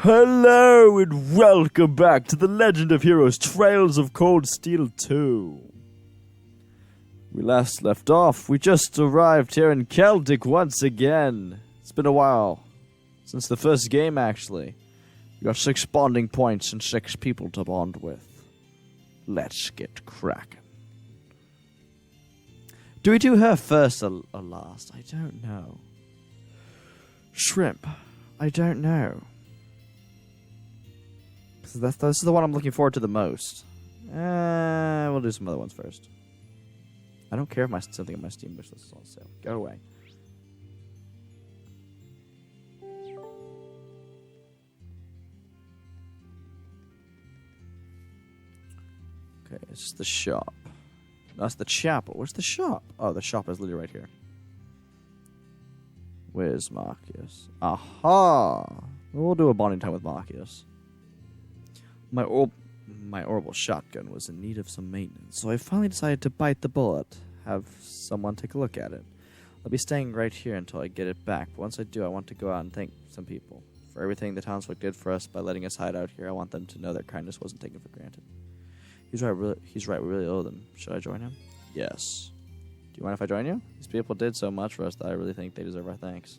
Hello and welcome back to the Legend of Heroes Trails of Cold Steel 2. We last left off. We just arrived here in Celtic once again. It's been a while. Since the first game, actually. We got 6 bonding points and 6 people to bond with. Let's get cracking. Do we do her first or last? I don't know. Shrimp. I don't know. This is the one I'm looking forward to the most. We'll do some other ones first. I don't care if something on my Steam wish list is on sale. Go away. Okay, this is the shop. That's the chapel. Where's the shop? Oh, the shop is literally right here. Where's Marcus? Aha! We'll do a bonding time with Marcus. My orbital shotgun was in need of some maintenance, so I finally decided to bite the bullet, have someone take a look at it. I'll be staying right here until I get it back, but once I do, I want to go out and thank some people. For everything the townsfolk did for us by letting us hide out here, I want them to know their kindness wasn't taken for granted. He's right, we really owe them. Should I join him? Yes. Do you mind if I join you? These people did so much for us that I really think they deserve our thanks.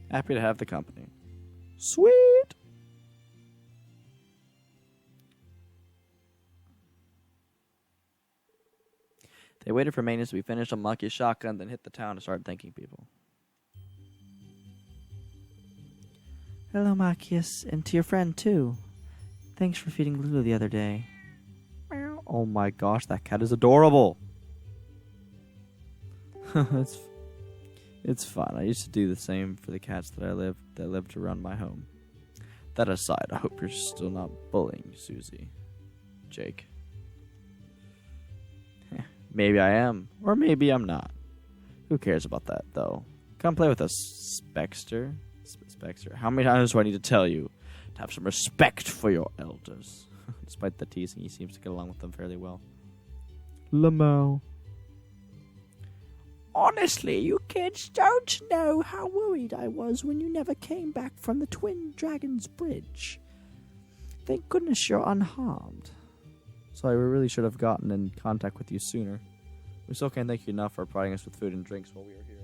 Happy to have the company. Sweet! They waited for maintenance to be finished on Lucky's shotgun, then hit the town to start thanking people. Hello, Marcus, and to your friend, too. Thanks for feeding Lulu the other day. Oh my gosh, that cat is adorable. It's fun. I used to do the same for the cats that lived around my home. That aside, I hope you're still not bullying Susie. Jake. Maybe I am, or maybe I'm not. Who cares about that, though? Come play with us, Spexter. Spexter. How many times do I need to tell you to have some respect for your elders? Despite the teasing, he seems to get along with them fairly well. Lamo. Honestly, you kids don't know how worried I was when you never came back from the Twin Dragons Bridge. Thank goodness you're unharmed. Sorry, we really should have gotten in contact with you sooner. We still can't thank you enough for providing us with food and drinks while we were here.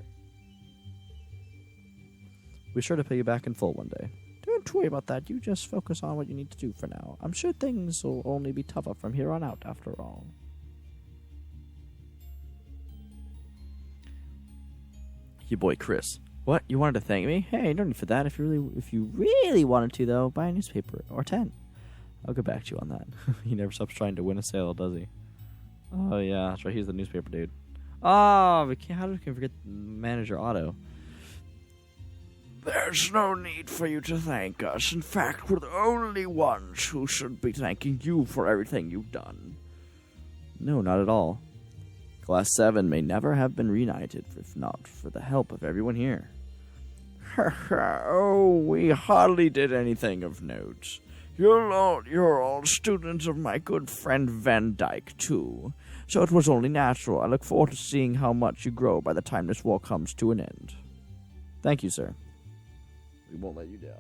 We're sure to pay you back in full one day. Don't worry about that. You just focus on what you need to do for now. I'm sure things will only be tougher from here on out, after all. Your boy Chris. What? You wanted to thank me? Hey, no need for that. If you really wanted to, though, buy a newspaper or 10. I'll get back to you on that. He never stops trying to win a sale, does he? Oh yeah, that's right. He's the newspaper dude. Oh, how do we forget Manager Otto? There's no need for you to thank us. In fact, we're the only ones who should be thanking you for everything you've done. No, not at all. Class 7 may never have been reunited if not for the help of everyone here. Oh, we hardly did anything of note. You're all students of my good friend Van Dyke, too. So it was only natural. I look forward to seeing how much you grow by the time this war comes to an end. Thank you, sir. We won't let you down.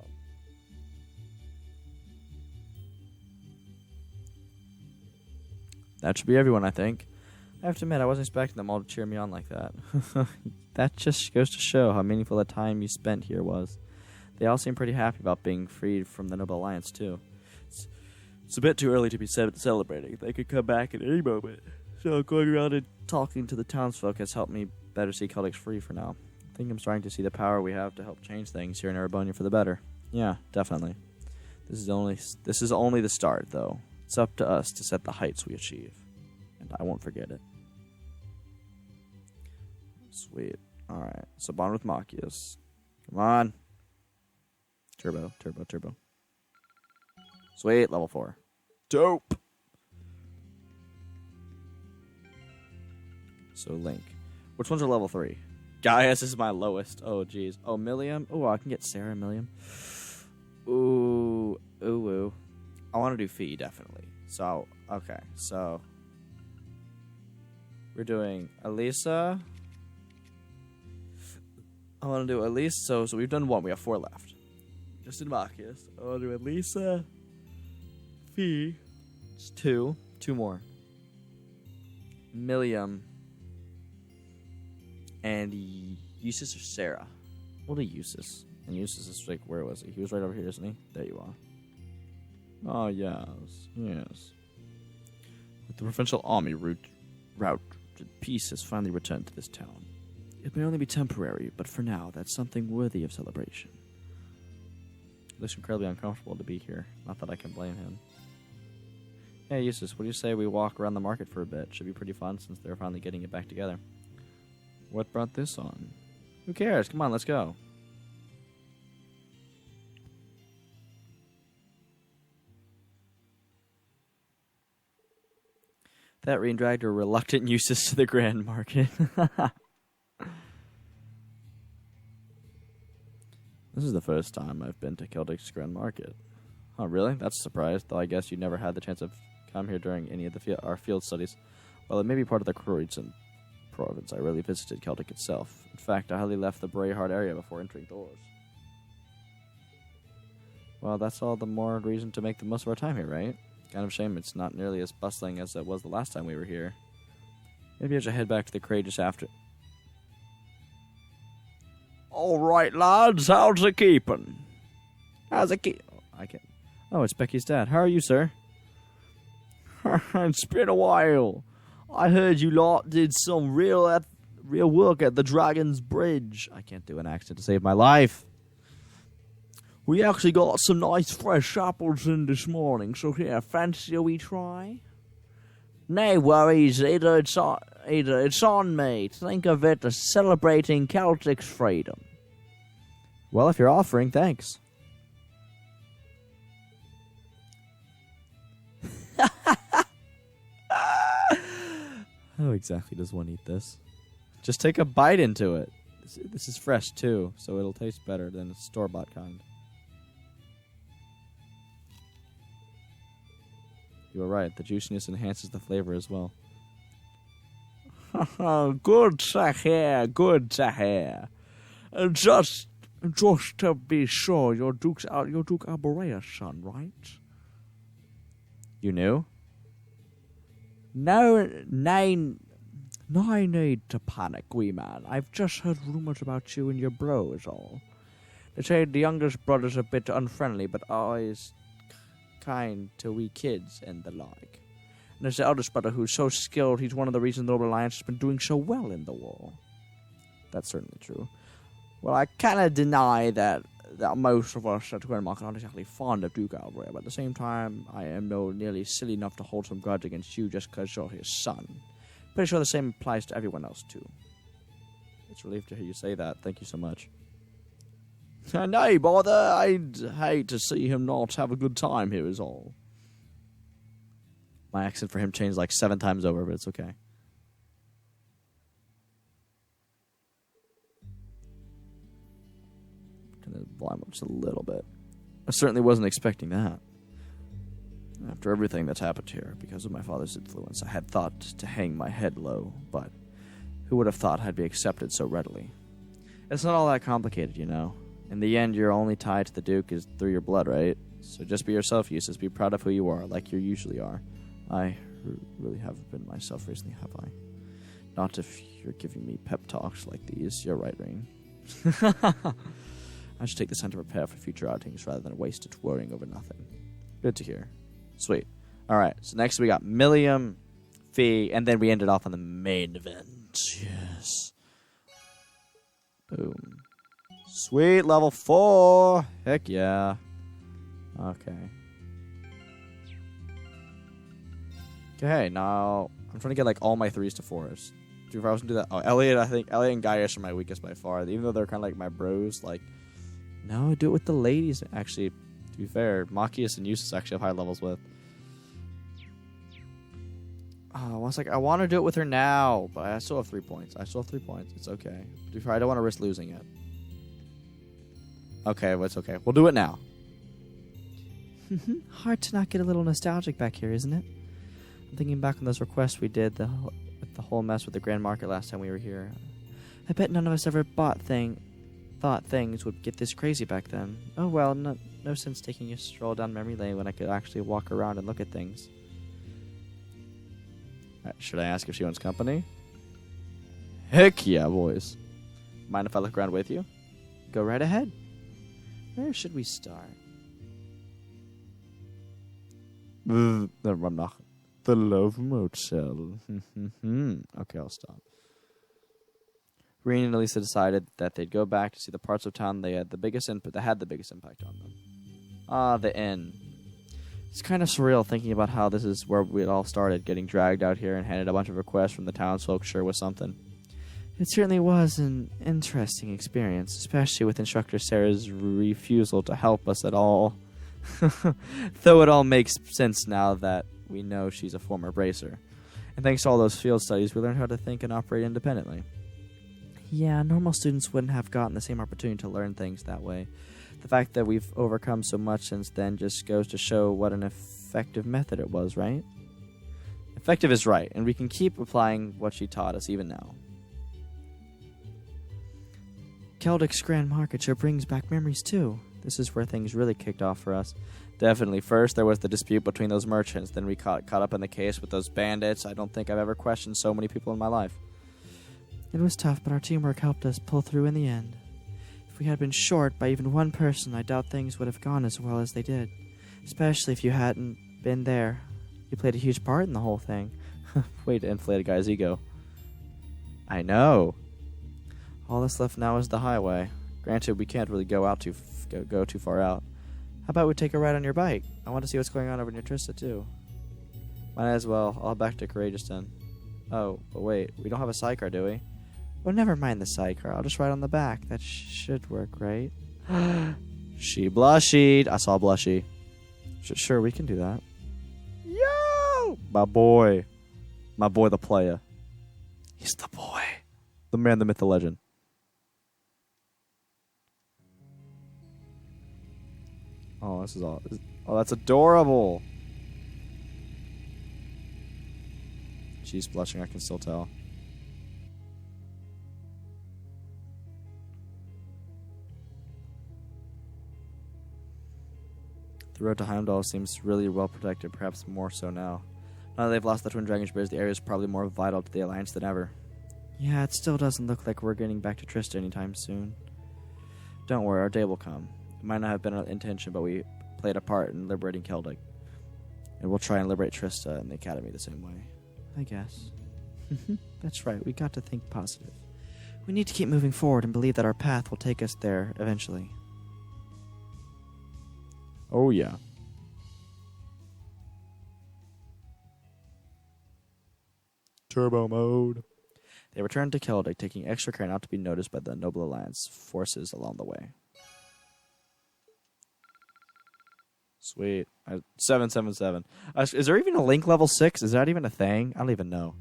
That should be everyone, I think. I have to admit, I wasn't expecting them all to cheer me on like that. That just goes to show how meaningful the time you spent here was. They all seem pretty happy about being freed from the Noble Alliance, too. It's a bit too early to be celebrating. They could come back at any moment. So going around and talking to the townsfolk has helped me better see Celtics free for now. I think I'm starting to see the power we have to help change things here in Erebonian for the better. Yeah, definitely. This is only the start, though. It's up to us to set the heights we achieve. And I won't forget it. Sweet. Alright, so bond with Marcus. Come on. Turbo. Sweet, level 4. Dope! So, Link. Which ones are level 3? Gaius is my lowest. Oh, jeez. Oh, Milliam. Oh, I can get Sarah Milliam. Ooh. I want to do Fee, definitely. So, okay. So, we're doing Elisa. I want to do at least, so we've done 1. We have 4 left. Just in Marcus. I'll do at least Fee. It's two. Two more. Milliam. And Eustace or Sarah? We'll do Eustace. And Eustace is like, where was he? He was right over here, isn't he? There you are. Oh, yes. Yes. With the provincial army route, peace has finally returned to this town. It may only be temporary, but for now, that's something worthy of celebration. It looks incredibly uncomfortable to be here. Not that I can blame him. Hey, Eustace, what do you say we walk around the market for a bit? Should be pretty fun since they're finally getting it back together. What brought this on? Who cares? Come on, let's go. That Rean dragged a reluctant Eustace to the Grand Market. This is the first time I've been to Celtic's Grand Market. Oh, really? That's a surprise, though I guess you never had the chance of come here during any of our field studies. Well, it may be part of the Croatian province. I rarely visited Celtic itself. In fact, I hardly left the Brayhard area before entering Thors. Well, that's all the more reason to make the most of our time here, right? Kind of a shame it's not nearly as bustling as it was the last time we were here. Maybe I should head back to the Cray just after. All right, lads, how's it keeping? How's it keep? I can't. Oh, it's Becky's dad. How are you, sir? It's been a while. I heard you lot did some real work at the Dragon's Bridge. I can't do an accent to save my life. We actually got some nice fresh apples in this morning, so here, fancy a wee try? No worries, it's on me. Think of it as celebrating Celtic's freedom. Well, if you're offering, thanks. How exactly does one eat this? Just take a bite into it. This is fresh, too, so it'll taste better than a store-bought kind. You are right. The juiciness enhances the flavor as well. Good to hear. Good to hear. Just to be sure, you're Duke Alborea's son, right? You knew? No need to panic, wee man. I've just heard rumors about you and your bro is all. They say the youngest brother's a bit unfriendly, but always kind to wee kids and the like. And there's the eldest brother who's so skilled, he's one of the reasons the Noble Alliance has been doing so well in the war. That's certainly true. Well, I cannot deny that most of us at Grand Market aren't exactly fond of Duke Alborea, but at the same time, I am nearly silly enough to hold some grudge against you just because you're his son. Pretty sure the same applies to everyone else, too. It's a relief to hear you say that. Thank you so much. No bother, I'd hate to see him not have a good time here is all. My accent for him changed like 7 times over, but it's okay. Turn the volume up just a little bit. I certainly wasn't expecting that. After everything that's happened here, because of my father's influence, I had thought to hang my head low, but who would have thought I'd be accepted so readily? It's not all that complicated, you know. In the end, your only tie to the Duke is through your blood, right? So just be yourself, Eustace. Be proud of who you are, like you usually are. I really haven't been myself recently, have I? Not if you're giving me pep talks like these. You're right, Rean. I should take this time to prepare for future outings rather than waste it worrying over nothing. Good to hear. Sweet. Alright, so next we got Milliam, Fee, and then we ended off on the main event. Yes. Boom. Sweet, level 4. Heck yeah. Okay. Okay, now I'm trying to get like all my 3s to 4s. If I was to do that, Elliot, I think Elliot and Gaius are my weakest by far. Even though they're kind of like my bros, like, no, do it with the ladies. Actually, to be fair, Machias and Eustace actually have high levels with. I was like, I want to do it with her now, but I still have 3 points. It's okay. To be fair, I don't want to risk losing it. Okay, well, it's okay. We'll do it now. Hard to not get a little nostalgic back here, isn't it? I'm thinking back on those requests we did, the whole mess with the Grand Market last time we were here. I bet none of us ever bought thought things would get this crazy back then. Oh well, no sense taking a stroll down memory lane when I could actually walk around and look at things. Should I ask if she wants company? Heck yeah, boys. Mind if I look around with you? Go right ahead. Where should we start? Never mind. The Love Motel. Okay, I'll stop. Rean and Elisa decided that they'd go back to see the parts of town that had the biggest impact on them. Ah, the inn. It's kind of surreal thinking about how this is where we all started, getting dragged out here and handed a bunch of requests from the townsfolk sure was something. It certainly was an interesting experience, especially with Instructor Sarah's refusal to help us at all. Though it all makes sense now that we know she's a former bracer. And thanks to all those field studies, we learned how to think and operate independently. Yeah, normal students wouldn't have gotten the same opportunity to learn things that way. The fact that we've overcome so much since then just goes to show what an effective method it was, right? Effective is right, and we can keep applying what she taught us even now. Keldic's Grand Market sure brings back memories too. This is where things really kicked off for us. Definitely. First, there was the dispute between those merchants. Then we caught up in the case with those bandits. I don't think I've ever questioned so many people in my life. It was tough, but our teamwork helped us pull through in the end. If we had been short by even one person, I doubt things would have gone as well as they did. Especially if you hadn't been there. You played a huge part in the whole thing. Way to inflate a guy's ego. I know. All that's left now is the highway. Granted, we can't really go too far out. How about we take a ride on your bike? I want to see what's going on over near Trista, too. Might as well. I'll head back to Courageouston. Oh, but wait. We don't have a sidecar, do we? Well, never mind the sidecar. I'll just ride on the back. That should work, right? She blushied. I saw blushy. Sure, we can do that. Yo! My boy. My boy, the player. He's the boy. The man, the myth, the legend. Oh, this is all. Oh, that's adorable. She's blushing, I can still tell. The road to Heimdall seems really well protected, perhaps more so now. Now that they've lost the Twin Dragons Bridge, the area is probably more vital to the Alliance than ever. Yeah, it still doesn't look like we're getting back to Trista anytime soon. Don't worry, our day will come. It might not have been our intention, but we played a part in liberating Keldic. And we'll try and liberate Trista and the Academy the same way. I guess. That's right, we got to think positive. We need to keep moving forward and believe that our path will take us there eventually. Oh, yeah. Turbo mode. They returned to Keldic, taking extra care not to be noticed by the Noble Alliance forces along the way. Sweet. 777. Is there even a link level 6? Is that even a thing? I don't even know.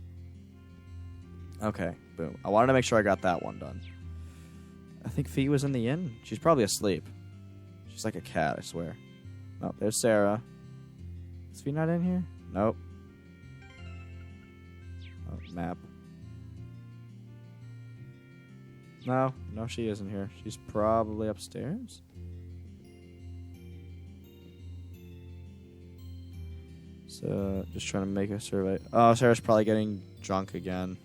Okay, boom. I wanted to make sure I got that one done. I think Fee was in the inn. She's probably asleep. She's like a cat, I swear. Oh, there's Sarah. Is Fee not in here? Nope. Oh, map. No, she isn't here. She's probably upstairs. So, just trying to make a survey. Oh, Sarah's probably getting drunk again.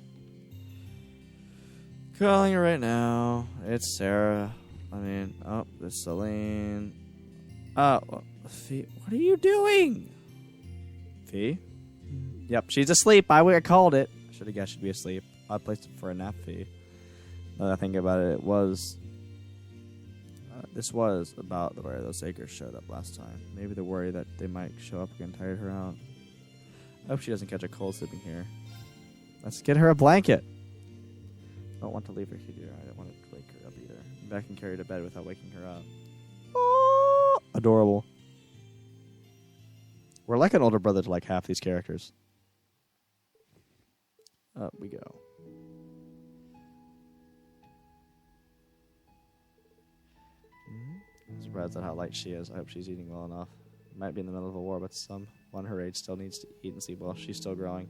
Calling her right now. It's Sarah. There's Celine. Oh, Fee, what are you doing? Fee? Yep, she's asleep. I called it. I should have guessed she'd be asleep. I placed it for a nap, Fee. Now that I think about it, this was about where those Akers showed up last time. Maybe the worry that they might show up again tired her out. I hope she doesn't catch a cold sleeping here. Let's get her a blanket. I don't want to leave her here. I don't want to wake her up either. Maybe I can carry her to bed without waking her up. Oh, adorable. We're like an older brother to like half these characters. Up we go. I'm surprised at how light she is. I hope she's eating well enough. Might be in the middle of a war, but someone her age still needs to eat and sleep well. She's still growing.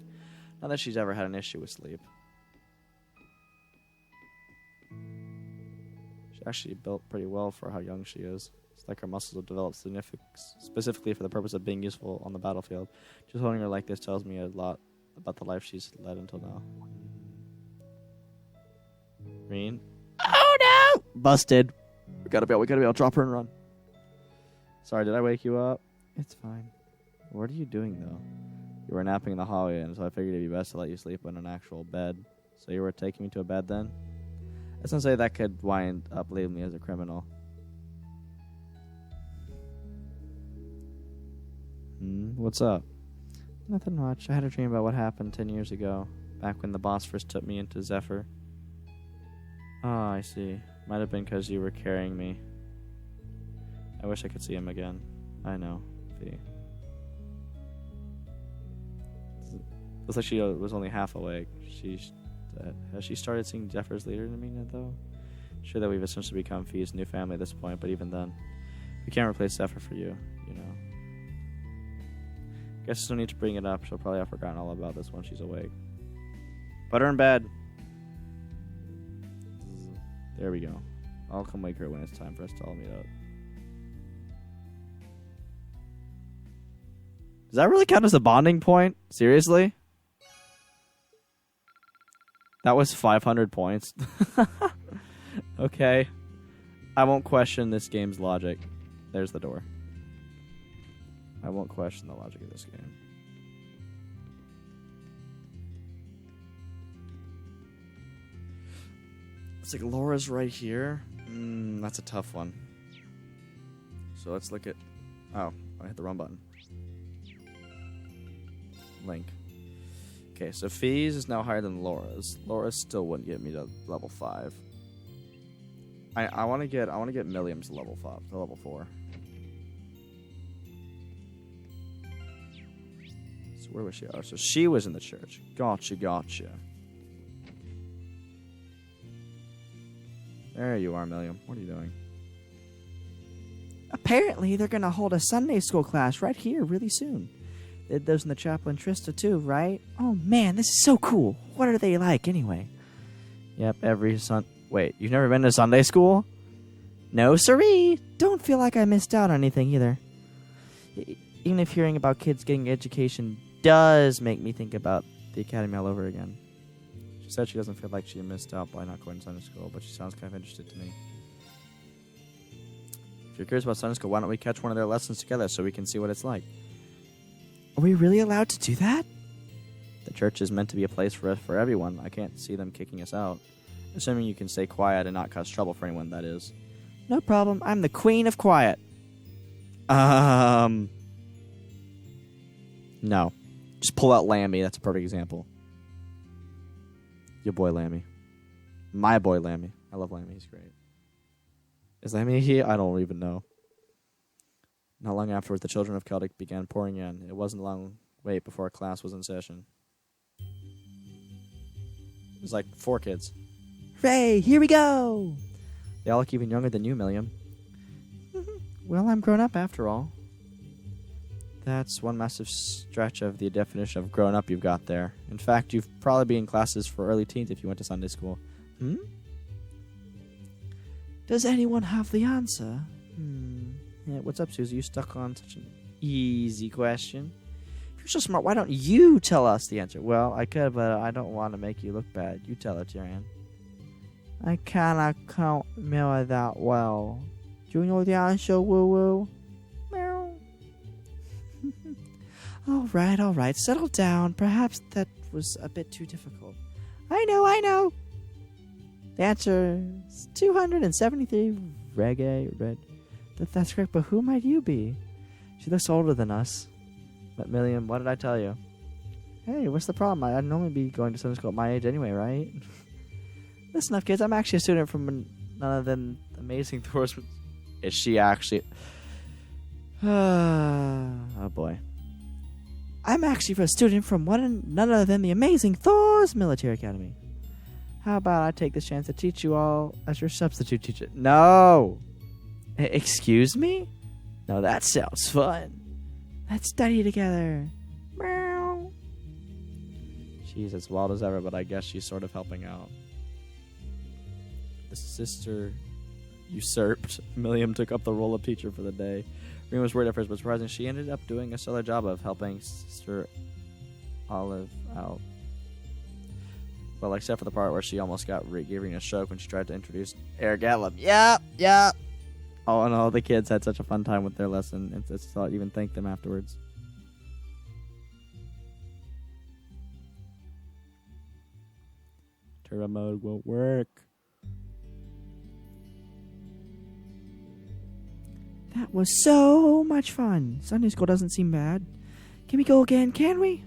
Not that she's ever had an issue with sleep. actually built pretty well for how young she is. It's like her muscles have developed specifically for the purpose of being useful on the battlefield. Just holding her like this tells me a lot about the life she's led until now. Rean? Oh no! Busted. We gotta be able to drop her and run. Sorry, did I wake you up? It's fine. What are you doing, though? You were napping in the hallway, and so I figured it'd be best to let you sleep in an actual bed. So you were taking me to a bed then? I was gonna say that could wind up leaving me as a criminal. What's up? Nothing much. I had a dream about what happened 10 years ago, back when the boss first took me into Zephyr. Oh, I see. Might have been because you were carrying me. I wish I could see him again. I know. V. Looks like she was only half awake. Has she started seeing Zephyr's leader to me now, though? Sure that we've essentially become Fee's new family at this point, but even then, we can't replace Zephyr for you, you know. Guess there's no need to bring it up. She'll probably have forgotten all about this when she's awake. Put her in bed. There we go. I'll come wake her when it's time for us to all meet up. Does that really count as a bonding point? Seriously? That was 500 points. Okay. I won't question this game's logic. There's the door. I won't question the logic of this game. It's like Laura's right here. That's a tough one. So let's look at... Oh, I hit the wrong button. Link. Okay, so Fee's is now higher than Laura's. Laura's still wouldn't get me to level 5. I want to get Milliam's to level 5, to level 4. So where was she? Oh, so she was in the church. Gotcha. There you are, Milliam. What are you doing? Apparently, they're gonna hold a Sunday school class right here really soon. They did those in the chapel in Trista too, right? Oh man, this is so cool. What are they like anyway? Yep, Wait, you've never been to Sunday school? No, siree. Don't feel like I missed out on anything either. Even if hearing about kids getting education does make me think about the academy all over again. She said she doesn't feel like she missed out by not going to Sunday school, but she sounds kind of interested to me. If you're curious about Sunday school, why don't we catch one of their lessons together so we can see what it's like? Are we really allowed to do that? The church is meant to be a place for everyone. I can't see them kicking us out. Assuming you can stay quiet and not cause trouble for anyone, that is. No problem. I'm the queen of quiet. No. Just pull out Lammy. That's a perfect example. Your boy Lammy. My boy Lammy. I love Lammy. He's great. Is Lammy here? I don't even know. Not long afterwards, the children of Celtic began pouring in. It wasn't a long wait before class was in session. It was like 4 kids. Hooray! Here we go! They all look even younger than you, Milliam. Well, I'm grown up after all. That's one massive stretch of the definition of grown up you've got there. In fact, you'd probably be in classes for early teens if you went to Sunday school. Does anyone have the answer? Yeah, what's up, Susie? You stuck on such an easy question. If you're so smart, why don't you tell us the answer? Well, I could, but I don't want to make you look bad. You tell it, Tyrion. I cannot count Miller that well. Do you know the answer, woo-woo? Meow. All right. Settle down. Perhaps that was a bit too difficult. I know. The answer is 273 red. That's correct, but who might you be? She looks older than us. But Milliam, what did I tell you? Hey, what's the problem? I'd normally be going to Sunday school at my age anyway, right? Listen up, kids. I'm actually a student from none other than amazing Thors. Is she actually? Oh boy. I'm actually a student from none other than the amazing Thors Military Academy. How about I take this chance to teach you all as your substitute teacher? No! Excuse me? No, that sounds fun. Let's study together. Meow. She's as wild as ever, but I guess she's sort of helping out. The sister usurped. Milliam took up the role of teacher for the day. Rean was worried at first, but surprisingly, she ended up doing a stellar job of helping Sister Olive out. Well, except for the part where she almost gave Rean a stroke when she tried to introduce Erebonian. Yeah. Oh, and all the kids had such a fun time with their lesson, and just thought even thanked them afterwards. Turbo mode won't work. That was so much fun. Sunday school doesn't seem bad. Can we go again, can we?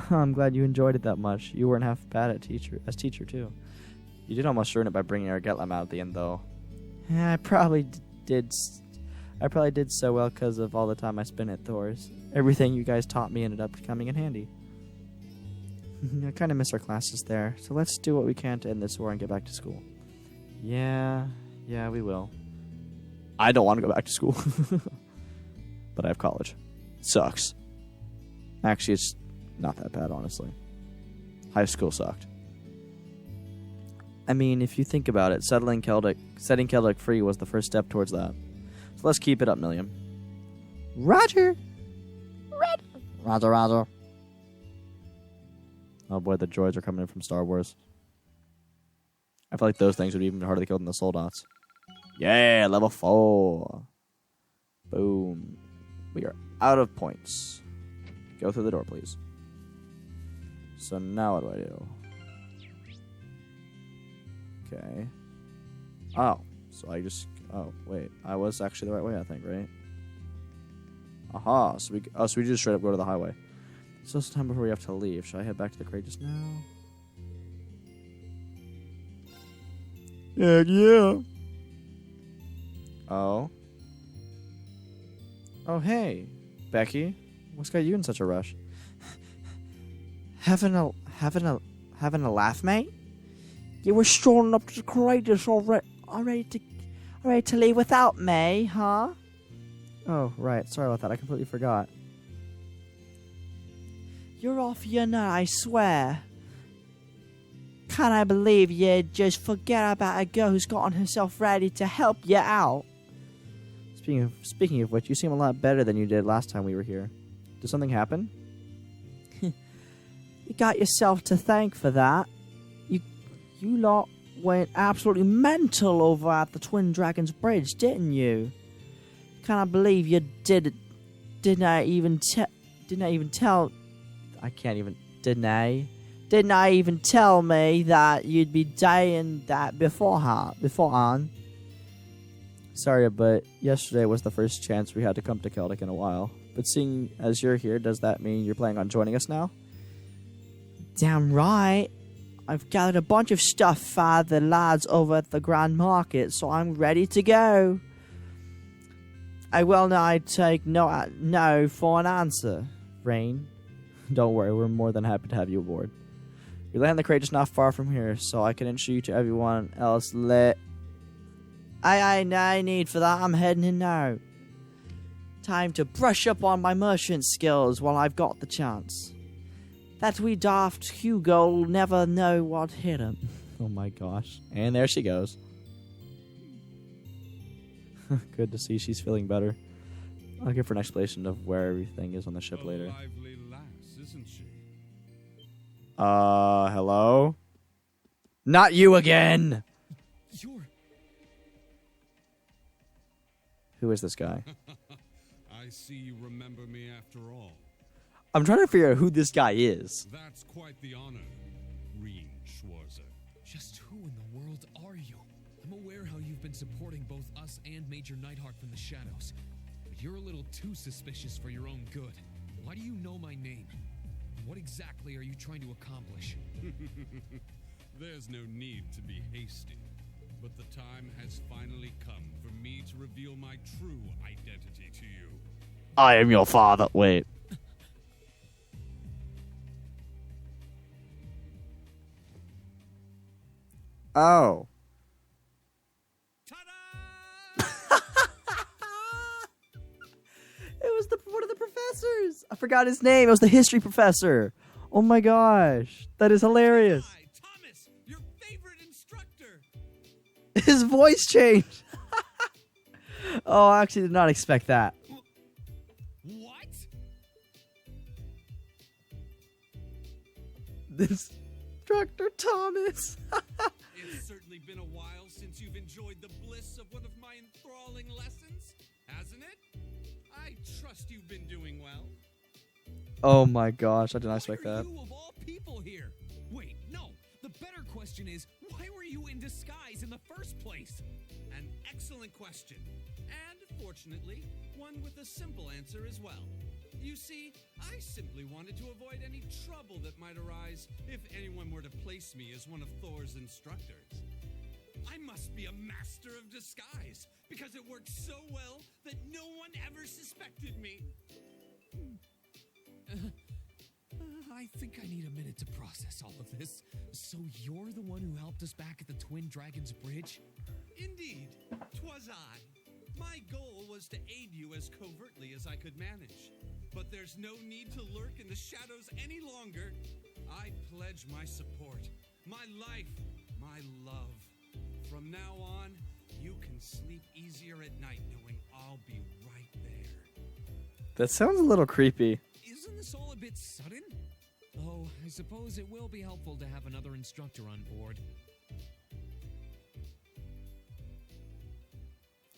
I'm glad you enjoyed it that much. You weren't half bad at as teacher, too. You did almost ruin it by bringing our Getlam out at the end, though. I probably did so well because of all the time I spent at Thors. Everything you guys taught me ended up coming in handy. I kind of miss our classes there, so let's do what we can to end this war and get back to school. Yeah, we will. I don't want to go back to school. But I have college. Sucks. Actually, it's not that bad, honestly. High school sucked. I mean, if you think about it, setting Celtic free was the first step towards that. So let's keep it up, Milliam. Roger. Roger. Oh boy, the droids are coming in from Star Wars. I feel like those things would be even harder to kill than the Soldats. Yeah, level 4. Boom. We are out of points. Go through the door, please. So now what do I do? Okay. Oh, so I just... Oh, wait. I was actually the right way, I think, right? Aha. So we just straight up go to the highway. So it's time before we have to leave. Should I head back to the crate just now? Heck yeah. Oh, hey. Becky. What's got you in such a rush? Having a laugh, mate? You were strolling up to the crate just already to leave without me, huh? Oh, right. Sorry about that. I completely forgot. You're off your nut, I swear. Can't I believe you just forget about a girl who's gotten herself ready to help you out? Speaking of which, you seem a lot better than you did last time we were here. Did something happen? You got yourself to thank for that. You lot went absolutely mental over at the Twin Dragons Bridge, didn't you? Can't I believe you didn't I even tell me that you'd be dying that beforehand? Sorry, but yesterday was the first chance we had to come to Celtic in a while. But seeing as you're here, does that mean you're planning on joining us now? Damn right. I've gathered a bunch of stuff for the lads over at the Grand Market, so I'm ready to go. I will not take no for an answer, Rean. Don't worry, we're more than happy to have you aboard. We land the crate just not far from here, so I can introduce you to everyone else I need for that. I'm heading in now. Time to brush up on my merchant skills while I've got the chance. That wee daft Hugo will never know what hit him. Oh my gosh. And there she goes. Good to see she's feeling better. I'll give her an explanation of where everything is on the ship later. Lively lass, isn't she? Hello? Not you again! Who is this guy? I see you remember me after all. I'm trying to figure out who this guy is. That's quite the honor, Rean Schwarzer. Just who in the world are you? I'm aware how you've been supporting both us and Major Nightheart from the shadows, but you're a little too suspicious for your own good. Why do you know my name? What exactly are you trying to accomplish? There's no need to be hasty, but the time has finally come for me to reveal my true identity to you. I am your father. Wait. Oh. It was one of the professors. I forgot his name. It was the history professor. Oh my gosh. That is hilarious. Hi, Thomas, your favorite instructor. His voice changed. Oh, I actually did not expect that. What? This Instructor Thomas. It's certainly been a while since you've enjoyed the bliss of one of my enthralling lessons, hasn't it? I trust you've been doing well. Oh my gosh, I did not expect Why are that. you of all people here? Wait, no. The better question is, why were you in disguise in the first place? An excellent question. And, fortunately, one with a simple answer as well. You see, I simply wanted to avoid any trouble that might arise if anyone were to place me as one of Thor's instructors. I must be a master of disguise, because it worked so well that no one ever suspected me. I think I need a minute to process all of this. So you're the one who helped us back at the Twin Dragons Bridge? Indeed, 'twas I. My goal was to aid you as covertly as I could manage. But there's no need to lurk in the shadows any longer. I pledge my support, my life, my love. From now on, you can sleep easier at night knowing I'll be right there. That sounds a little creepy. Isn't this all a bit sudden? Though, I suppose it will be helpful to have another instructor on board.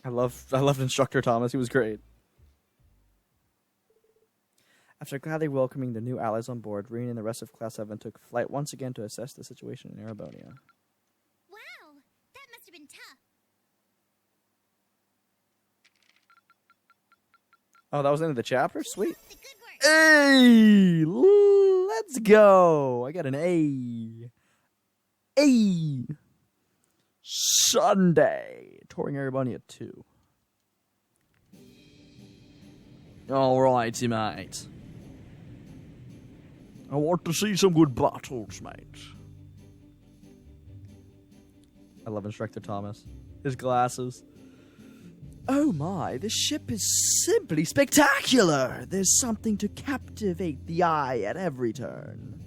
I loved Instructor Thomas. He was great. After gladly welcoming the new allies on board, Rean and the rest of Class VII took flight once again to assess the situation in Erebonian. Wow, that must have been tough. Oh, that was the end of the chapter? Sweet. The good work. Hey! Let's go! I got an A. A! Sunday. Touring Erebonian 2. Alrighty, mate. I want to see some good battles, mate. I love Instructor Thomas. His glasses. Oh my, this ship is simply spectacular! There's something to captivate the eye at every turn.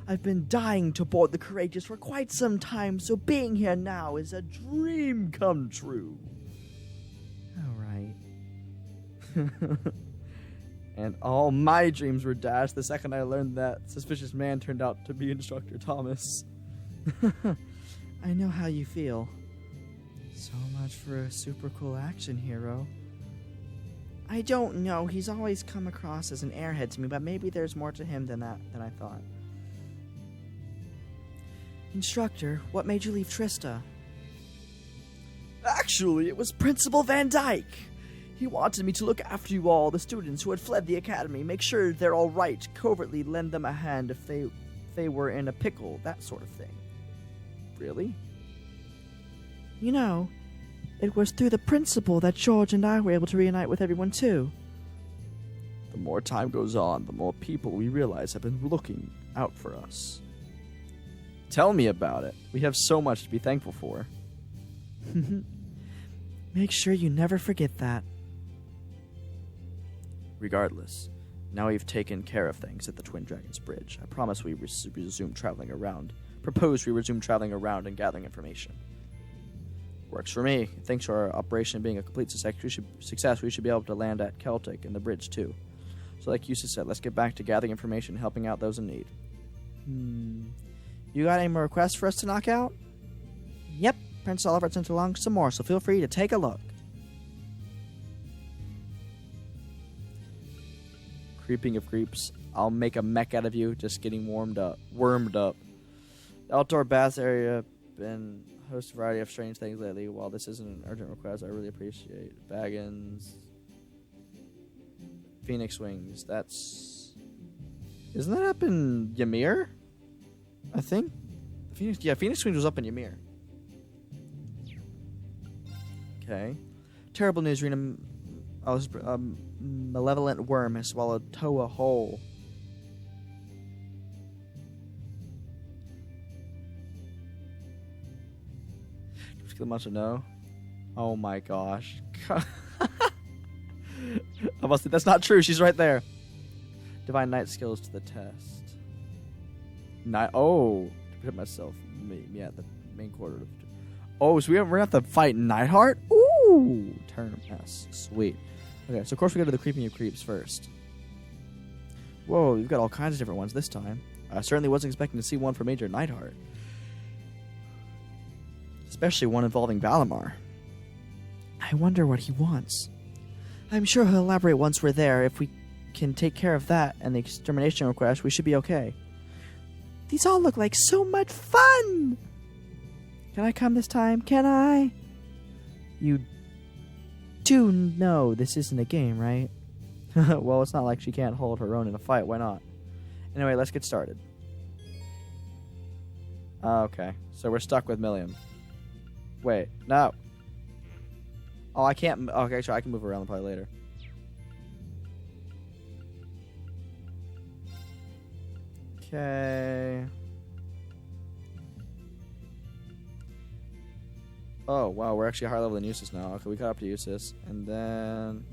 I've been dying to board the Courageous for quite some time, so being here now is a dream come true. Alright. And all my dreams were dashed the second I learned that suspicious man turned out to be Instructor Thomas. I know how you feel. So much for a super cool action hero. I don't know, he's always come across as an airhead to me, but maybe there's more to him than I thought. Instructor, what made you leave Trista? Actually, it was Principal Van Dyke. He wanted me to look after you all, the students who had fled the academy, make sure they're all right, covertly lend them a hand if they were in a pickle, that sort of thing. Really? You know, it was through the principal that George and I were able to reunite with everyone too. The more time goes on, the more people we realize have been looking out for us. Tell me about it. We have so much to be thankful for. Make sure you never forget that. Regardless, now we've taken care of things at the Twin Dragons Bridge. I promise we resume traveling around. Propose we resume traveling around and gathering information. Works for me. Thanks to our operation being a complete success, we should be able to land at Celtic and the bridge too. So like Eustace said, let's get back to gathering information and helping out those in need. You got any more requests for us to knock out? Yep, Prince Oliver sent along some more, so feel free to take a look. Creeping of creeps. I'll make a mech out of you, just getting wormed up. The outdoor bath area been host a variety of strange things lately. While this isn't an urgent request, I really appreciate Baggins. Phoenix Wings. Isn't that up in Ymir? I think. Phoenix Wings was up in Ymir. Okay. Terrible news, Rena. Malevolent worm has swallowed Toa whole. Just get much to know. Oh my gosh. That's not true. She's right there. Divine Knight skills to the test. To put myself. Yeah, the main quarter. Oh, so we're gonna have to fight Neidhart? Ooh. Ooh, turn S. Sweet. Okay, so of course we go to the creeping of creeps first. Whoa, we've got all kinds of different ones this time. I certainly wasn't expecting to see one for Major Neidhart. Especially one involving Valimar. I wonder what he wants. I'm sure he'll elaborate once we're there. If we can take care of that and the extermination request, we should be okay. These all look like so much fun! Can I come this time? Can I? You do know this isn't a game, right? Well, it's not like she can't hold her own in a fight. Why not? Anyway, let's get started. Okay, so we're stuck with Milliam. Wait, no. Oh, I can't. Okay, sure, I can move around probably later. Okay. Oh, wow, we're actually a higher level than Eustace now. Okay, we got up to Eustace. And then...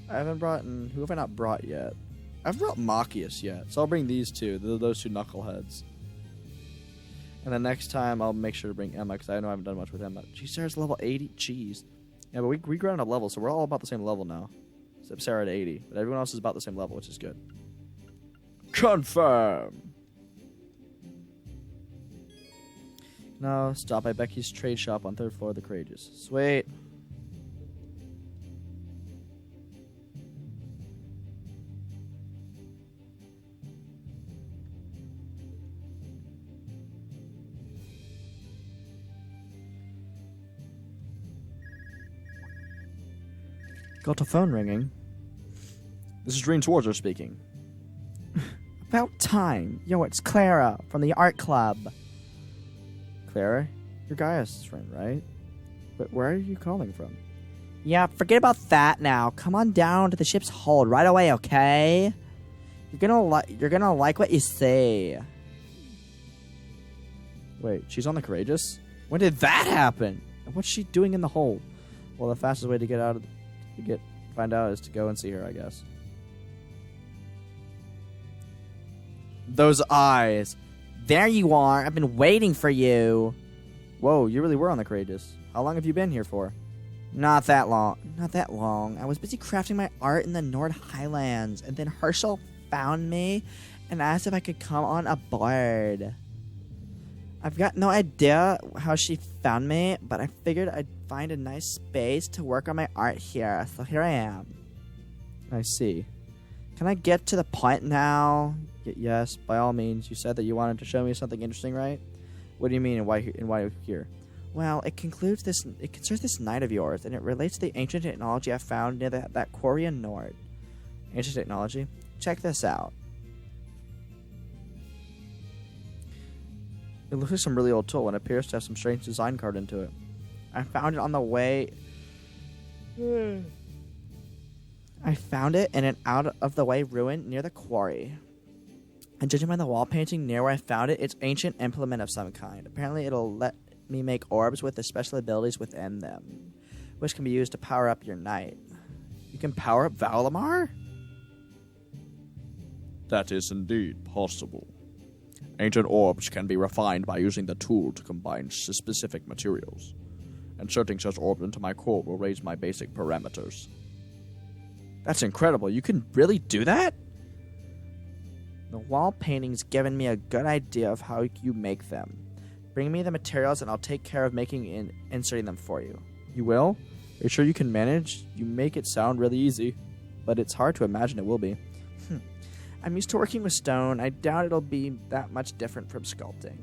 I haven't brought in... Who have I not brought yet? I've brought Machias yet, so I'll bring these two. Those two knuckleheads. And then next time, I'll make sure to bring Emma, because I know I haven't done much with Emma. She starts level 80? Jeez. Yeah, but we ground up levels, so we're all about the same level now. Except Sarah at 80. But everyone else is about the same level, which is good. Confirm! No, stop by Becky's trade shop on 3rd floor of the Courageous. Sweet. Got a phone ringing. This is Rean Schwarzer speaking. About time. Yo, it's Clara from the art club. Clara? You're Gaius' friend, right? But where are you calling from? Yeah, forget about that now. Come on down to the ship's hold right away, okay? You're gonna like what you see. Wait, she's on the Courageous? When did that happen? And what's she doing in the hold? Well, the fastest way to find out is to go and see her, I guess. Those eyes. There you are. I've been waiting for you. Whoa, you really were on the Courageous. How long have you been here for? Not that long. Not that long. I was busy crafting my art in the Nord Highlands, and then Herschel found me and asked if I could come on aboard. I've got no idea how she found me, but I figured I'd find a nice space to work on my art here, so here I am. I see. Can I get to the point now? Yes, by all means. You said that you wanted to show me something interesting, right? What do you mean, and why you're here? Well, it concerns this knight of yours, and it relates to the ancient technology I found near that quarry in Nord. Ancient technology? Check this out. It looks like some really old tool and appears to have some strange design carved into it. I found it on the way... I found it in an out-of-the-way ruin near the quarry. And judging by the wall painting near where I found it, it's ancient implement of some kind. Apparently it'll let me make orbs with the special abilities within them, which can be used to power up your knight. You can power up Valimar? That is indeed possible. Ancient orbs can be refined by using the tool to combine specific materials. Inserting such orbs into my core will raise my basic parameters. That's incredible. You can really do that? The wall painting's given me a good idea of how you make them. Bring me the materials and I'll take care of making and inserting them for you. You will? Are you sure you can manage? You make it sound really easy, but it's hard to imagine it will be. I'm used to working with stone. I doubt it'll be that much different from sculpting.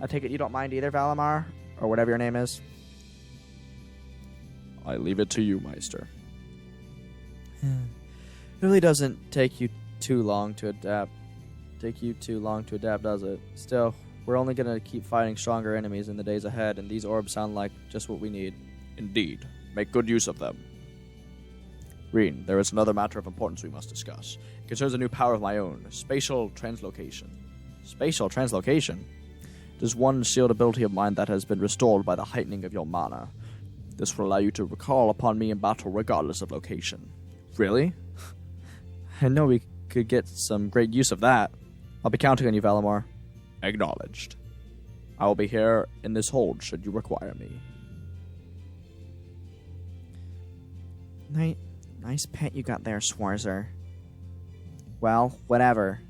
I take it you don't mind either, Valimar? Or whatever your name is? I leave it to you, Meister. It really doesn't take you too long to adapt. Does it? Still, we're only going to keep fighting stronger enemies in the days ahead, and these orbs sound like just what we need. Indeed. Make good use of them. Rean, there is another matter of importance we must discuss. It concerns a new power of my own, spatial translocation. Spatial translocation? It is one sealed ability of mine that has been restored by the heightening of your mana. This will allow you to recall upon me in battle regardless of location. Really? I know we could get some great use of that. I'll be counting on you, Valimar. Acknowledged. I will be here in this hold should you require me. Nice pet you got there, Schwarzer. Well, whatever.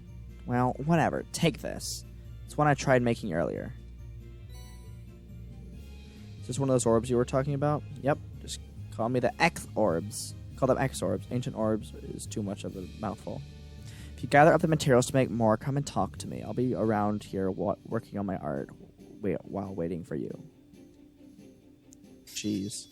Take this. It's one I tried making earlier. Is this one of those orbs you were talking about? Yep. Just call me the X-orbs. Call them X-orbs. Ancient orbs is too much of a mouthful. If you gather up the materials to make more, come and talk to me. I'll be around here working on my art while waiting for you. Jeez.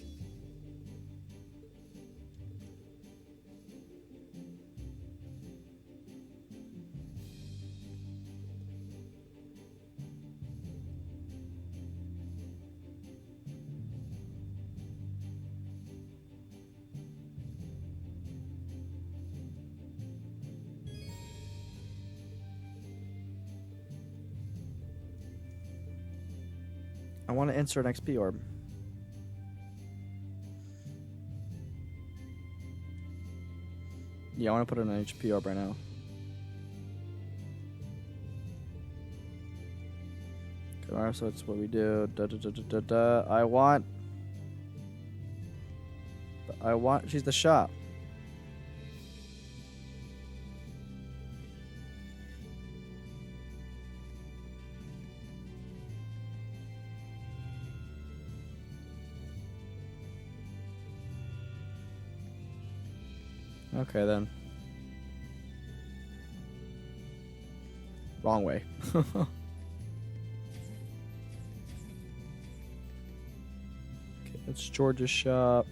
I want to insert an XP orb. Yeah, I want to put in an HP orb right now. Okay, alright, so that's what we do. I want. She's the shop. Okay, then. Wrong way. Okay, that's George's shop.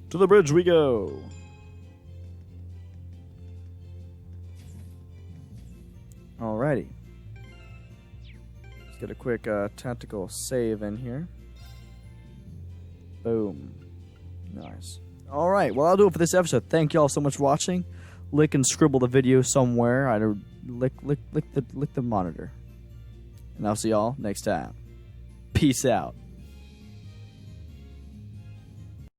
To the bridge we go. Alrighty. Let's get a quick tactical save in here. Boom. Nice. Alright, well, I'll do it for this episode. Thank y'all so much for watching. Lick and scribble the video somewhere. Either lick the monitor. And I'll see y'all next time. Peace out.